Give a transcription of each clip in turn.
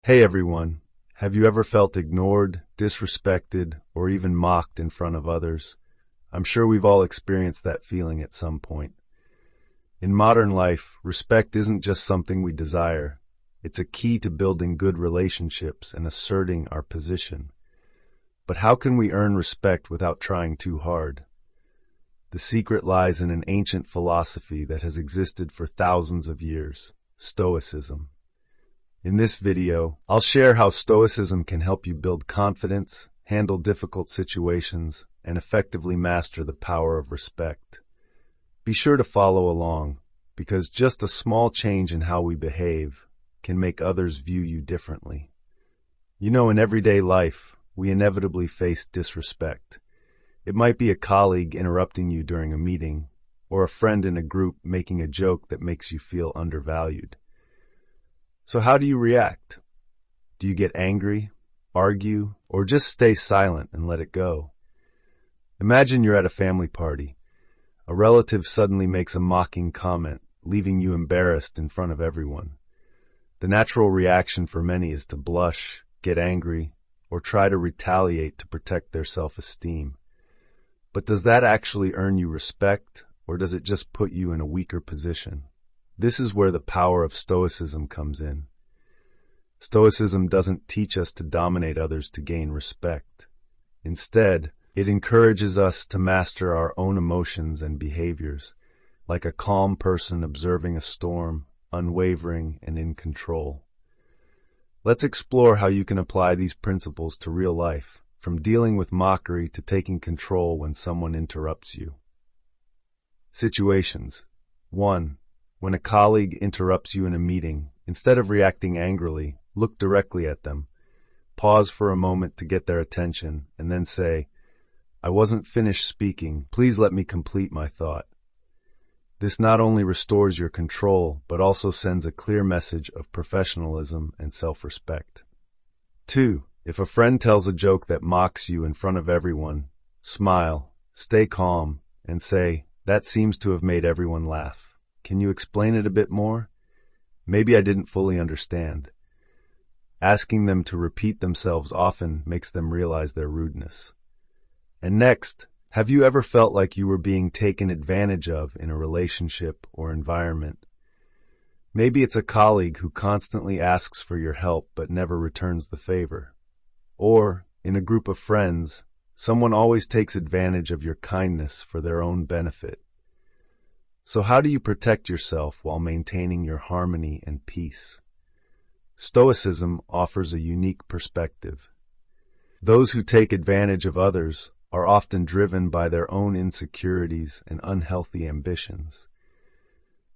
Hey everyone, have you ever felt ignored, disrespected, or even mocked in front of others? I'm sure we've all experienced that feeling at some point. In modern life, respect isn't just something we desire. It's a key to building good relationships and asserting our position. But how can we earn respect without trying too hard? The secret lies in an ancient philosophy that has existed for thousands of years, Stoicism. In this video, I'll share how Stoicism can help you build confidence, handle difficult situations, and effectively master the power of respect. Be sure to follow along, because just a small change in how we behave can make others view you differently. In everyday life, we inevitably face disrespect. It might be a colleague interrupting you during a meeting, or a friend in a group making a joke that makes you feel undervalued. So how do you react? Do you get angry, argue, or just stay silent and let it go? Imagine you're at a family party. A relative suddenly makes a mocking comment, leaving you embarrassed in front of everyone. The natural reaction for many is to blush, get angry, or try to retaliate to protect their self-esteem. But does that actually earn you respect, or does it just put you in a weaker position? This is where the power of Stoicism comes in. Stoicism doesn't teach us to dominate others to gain respect. Instead, it encourages us to master our own emotions and behaviors, like a calm person observing a storm, unwavering and in control. Let's explore how you can apply these principles to real life, from dealing with mockery to taking control when someone interrupts you. Situations. 1. When a colleague interrupts you in a meeting, instead of reacting angrily, look directly at them. Pause for a moment to get their attention, and then say, "I wasn't finished speaking. Please let me complete my thought." This not only restores your control, but also sends a clear message of professionalism and self-respect. 2. If a friend tells a joke that mocks you in front of everyone, smile, stay calm, and say, "That seems to have made everyone laugh. Can you explain it a bit more? Maybe I didn't fully understand." Asking them to repeat themselves often makes them realize their rudeness. And next, have you ever felt like you were being taken advantage of in a relationship or environment? Maybe it's a colleague who constantly asks for your help but never returns the favor. Or, in a group of friends, someone always takes advantage of your kindness for their own benefit. So how do you protect yourself while maintaining your harmony and peace? Stoicism offers a unique perspective. Those who take advantage of others are often driven by their own insecurities and unhealthy ambitions.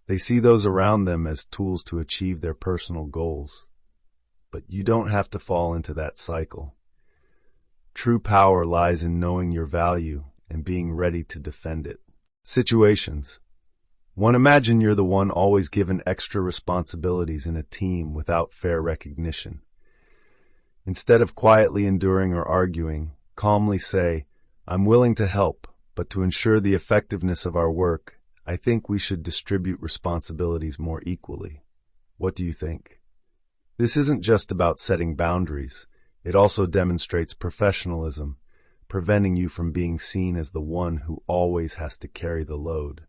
They see those around them as tools to achieve their personal goals. But you don't have to fall into that cycle. True power lies in knowing your value and being ready to defend it. Situations. 1. Imagine you're the one always given extra responsibilities in a team without fair recognition. Instead of quietly enduring or arguing, calmly say, "I'm willing to help, but to ensure the effectiveness of our work, I think we should distribute responsibilities more equally. What do you think?" This isn't just about setting boundaries. It also demonstrates professionalism, preventing you from being seen as the one who always has to carry the load.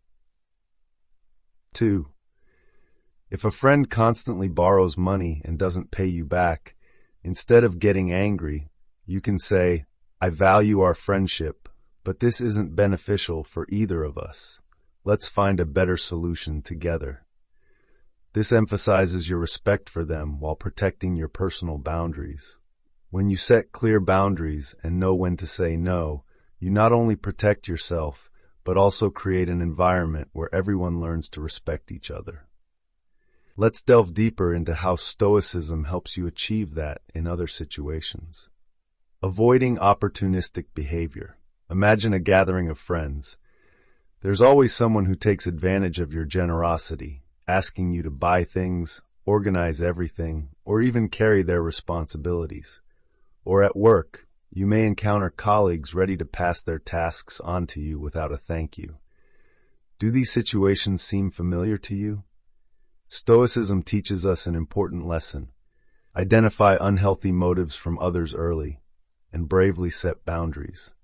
2. If a friend constantly borrows money and doesn't pay you back, instead of getting angry, you can say, "I value our friendship, but this isn't beneficial for either of us. Let's find a better solution together." This emphasizes your respect for them while protecting your personal boundaries. When you set clear boundaries and know when to say no, you not only protect yourself, but also create an environment where everyone learns to respect each other. Let's delve deeper into how Stoicism helps you achieve that in other situations. Avoiding opportunistic behavior. Imagine a gathering of friends. There's always someone who takes advantage of your generosity, asking you to buy things, organize everything, or even carry their responsibilities. Or at work, you may encounter colleagues ready to pass their tasks on to you without a thank you. Do these situations seem familiar to you? Stoicism teaches us an important lesson. Identify unhealthy motives from others early, and bravely set boundaries.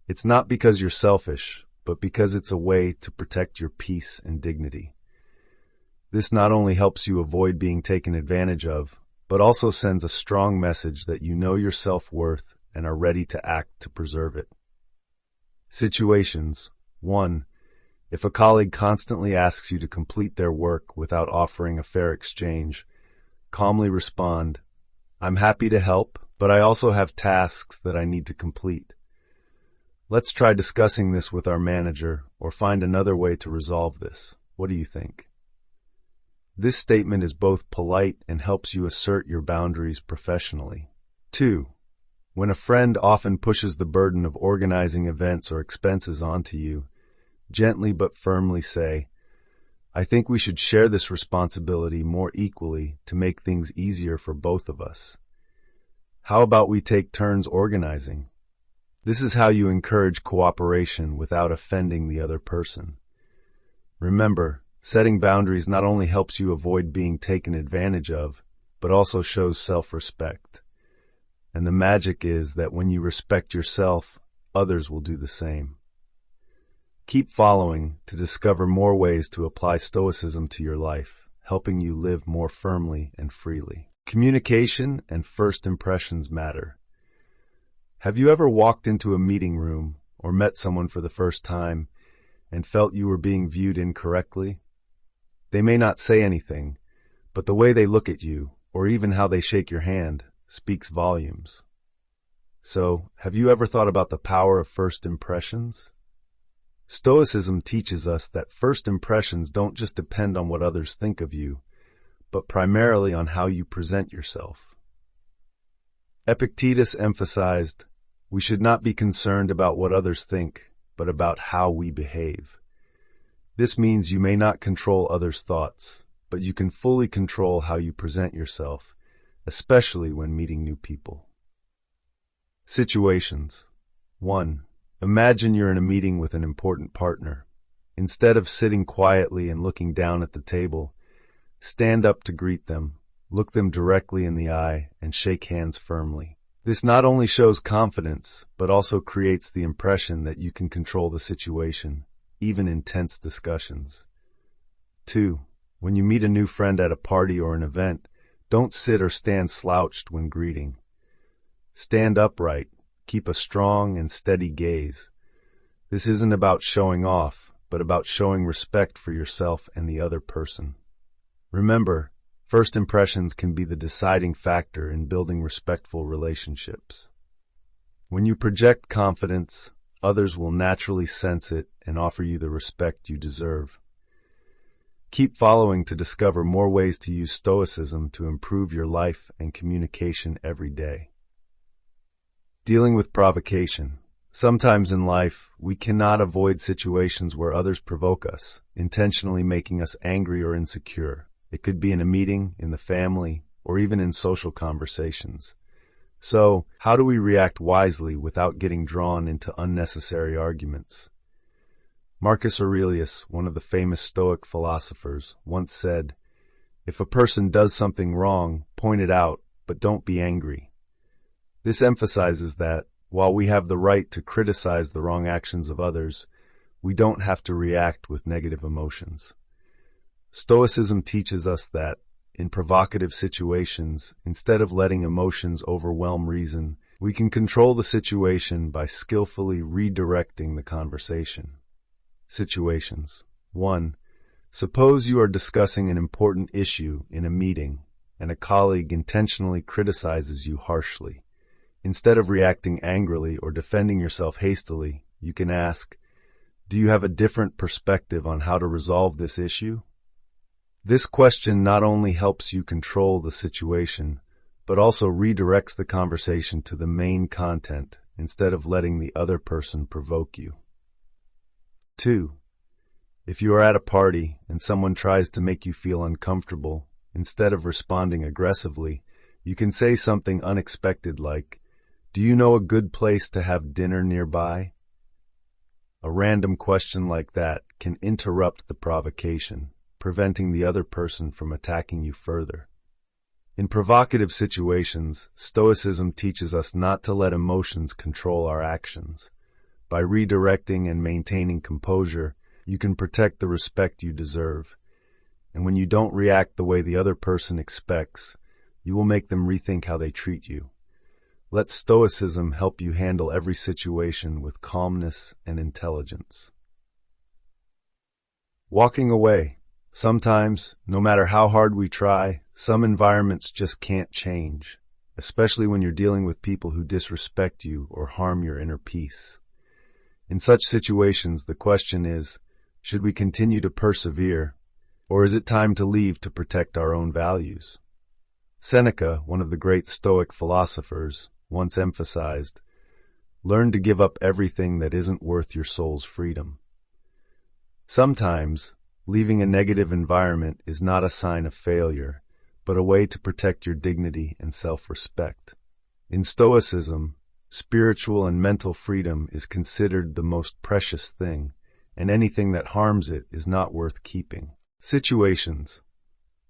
It's not because you're selfish, but because it's a way to protect your peace and dignity. This not only helps you avoid being taken advantage of, but also sends a strong message that you know your self-worth and are ready to act to preserve it. Situations. 1. If a colleague constantly asks you to complete their work without offering a fair exchange, calmly respond, "I'm happy to help, but I also have tasks that I need to complete. Let's try discussing this with our manager or find another way to resolve this. What do you think?" This statement is both polite and helps you assert your boundaries professionally. 2. When a friend often pushes the burden of organizing events or expenses onto you, gently but firmly say, "I think we should share this responsibility more equally to make things easier for both of us. How about we take turns organizing?" This is how you encourage cooperation without offending the other person. Remember, setting boundaries not only helps you avoid being taken advantage of, but also shows self-respect. And the magic is that when you respect yourself, others will do the same. Keep following to discover more ways to apply Stoicism to your life, helping you live more firmly and freely. Communication and first impressions matter. Have you ever walked into a meeting room or met someone for the first time and felt you were being viewed incorrectly? They may not say anything, but the way they look at you, or even how they shake your hand, speaks volumes. So, have you ever thought about the power of first impressions? Stoicism teaches us that first impressions don't just depend on what others think of you, but primarily on how you present yourself. Epictetus emphasized, "We should not be concerned about what others think, but about how we behave." This means you may not control others' thoughts, but you can fully control how you present yourself, especially when meeting new people. Situations. 1. Imagine you're in a meeting with an important partner. Instead of sitting quietly and looking down at the table, stand up to greet them, look them directly in the eye, and shake hands firmly. This not only shows confidence, but also creates the impression that you can control the situation, even in tense discussions. 2. When you meet a new friend at a party or an event, don't sit or stand slouched when greeting. Stand upright, keep a strong and steady gaze. This isn't about showing off, but about showing respect for yourself and the other person. Remember, first impressions can be the deciding factor in building respectful relationships. When you project confidence, others will naturally sense it and offer you the respect you deserve. Keep following to discover more ways to use Stoicism to improve your life and communication every day. Dealing with provocation. Sometimes in life, we cannot avoid situations where others provoke us, intentionally making us angry or insecure. It could be in a meeting, in the family, or even in social conversations. So, how do we react wisely without getting drawn into unnecessary arguments? Marcus Aurelius, one of the famous Stoic philosophers, once said, "If a person does something wrong, point it out, but don't be angry." This emphasizes that, while we have the right to criticize the wrong actions of others, we don't have to react with negative emotions. Stoicism teaches us that, in provocative situations, instead of letting emotions overwhelm reason, we can control the situation by skillfully redirecting the conversation. Situations. 1. Suppose you are discussing an important issue in a meeting, and a colleague intentionally criticizes you harshly. Instead of reacting angrily or defending yourself hastily, you can ask, "Do you have a different perspective on how to resolve this issue?" This question not only helps you control the situation, but also redirects the conversation to the main content instead of letting the other person provoke you. 2. If you are at a party and someone tries to make you feel uncomfortable, instead of responding aggressively, you can say something unexpected like, "Do you know a good place to have dinner nearby?" A random question like that can interrupt the provocation, preventing the other person from attacking you further. In provocative situations, Stoicism teaches us not to let emotions control our actions. By redirecting and maintaining composure, you can protect the respect you deserve. And when you don't react the way the other person expects, you will make them rethink how they treat you. Let Stoicism help you handle every situation with calmness and intelligence. Walking away. Sometimes, no matter how hard we try, some environments just can't change, especially when you're dealing with people who disrespect you or harm your inner peace. In such situations, the question is, should we continue to persevere, or is it time to leave to protect our own values? Seneca, one of the great Stoic philosophers, once emphasized, "Learn to give up everything that isn't worth your soul's freedom." Sometimes, leaving a negative environment is not a sign of failure, but a way to protect your dignity and self-respect. In Stoicism, spiritual and mental freedom is considered the most precious thing, and anything that harms it is not worth keeping. Situations.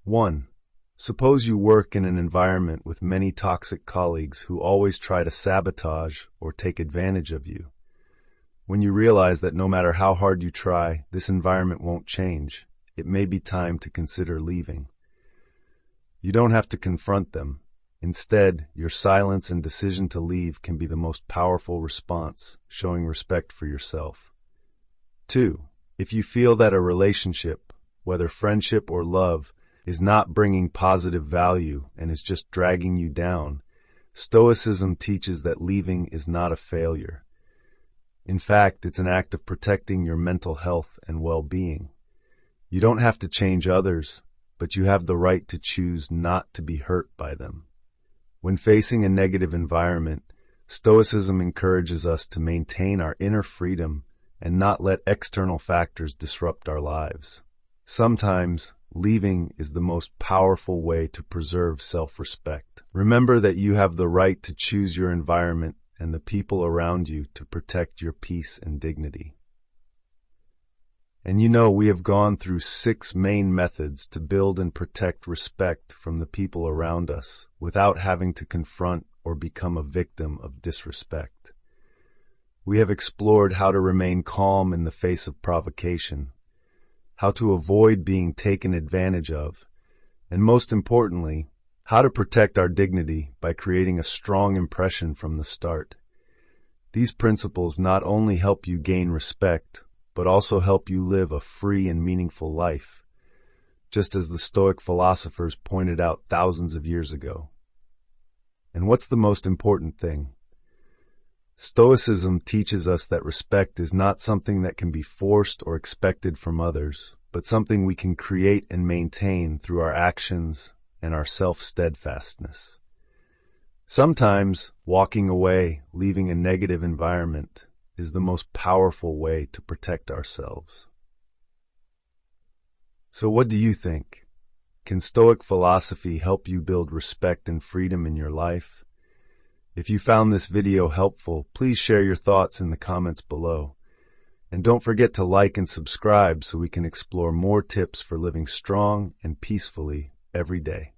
1. Suppose you work in an environment with many toxic colleagues who always try to sabotage or take advantage of you. When you realize that no matter how hard you try, this environment won't change, it may be time to consider leaving. You don't have to confront them. Instead, your silence and decision to leave can be the most powerful response, showing respect for yourself. 2. If you feel that a relationship, whether friendship or love, is not bringing positive value and is just dragging you down, Stoicism teaches that leaving is not a failure. In fact, it's an act of protecting your mental health and well-being. You don't have to change others, but you have the right to choose not to be hurt by them. When facing a negative environment, Stoicism encourages us to maintain our inner freedom and not let external factors disrupt our lives. Sometimes, leaving is the most powerful way to preserve self-respect. Remember that you have the right to choose your environment and the people around you to protect your peace and dignity. And we have gone through 6 main methods to build and protect respect from the people around us without having to confront or become a victim of disrespect. We have explored how to remain calm in the face of provocation, how to avoid being taken advantage of, and most importantly, how to protect our dignity by creating a strong impression from the start. These principles not only help you gain respect, but also help you live a free and meaningful life, just as the Stoic philosophers pointed out thousands of years ago. And what's the most important thing? Stoicism teaches us that respect is not something that can be forced or expected from others, but something we can create and maintain through our actions and our self-steadfastness. Sometimes, walking away, leaving a negative environment, is the most powerful way to protect ourselves. So what do you think? Can Stoic philosophy help you build respect and freedom in your life? If you found this video helpful, please share your thoughts in the comments below. And don't forget to like and subscribe so we can explore more tips for living strong and peacefully every day.